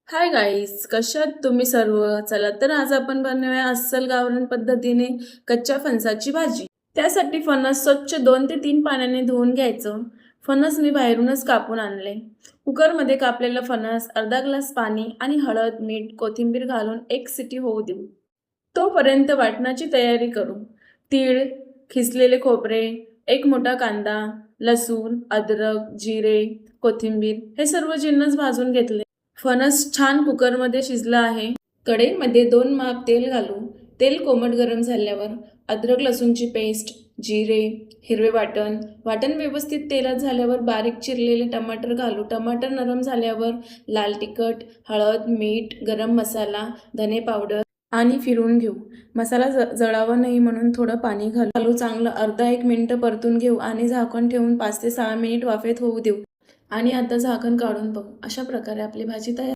Hi guys, कशात तुम्ही सर्व? चला तर आज आपण बनवूया अस्सल गावरान पद्धतीने कच्च्या फणसाची भाजी. त्यासाठी फणस स्वच्छ 2 ते 3 पाण्याने धुवून घ्यायचं. फणस मी बाहेरूनच कापून आणले. कुकरमध्ये कापलेलं फणस, अर्धा ग्लास पाणी आणि हळद, मीठ, कोथिंबीर घालून 1 शिटी होऊ देऊ. तोपर्यंत वाटणाची तयारी करू. तीळ, खिसलेले खोबरे, 1 मोठा कांदा, लसूण, अद्रक, जिरे, कोथिंबीर हे सर्व जिन्नस भाजून घेतले. फणस छान कुकरमध्ये शिजला आहे. कढईमध्ये 2 माप तेल घालू. तेल कोमट गरम झाल्यावर अद्रक लसूणची पेस्ट, जिरे, हिरवे वाटण, वाटण व्यवस्थित तेलात झाल्यावर बारीक चिरलेले टमाटर घालू. टमाटर नरम झाल्यावर लाल तिखट, हळद, मीठ, गरम मसाला, धने पावडर आणि फिरवून घेऊ. मसाला जळावा नाही म्हणून थोडं पाणी घालू. चांगलं अर्धा 1 मिनिट परतून घेऊ आणि झाकण ठेवून 5 ते 6 मिनिट वाफेत होऊ देऊ. आणि आता झाकण काढून बघू. अशा प्रकारे आपली भाजी तयार.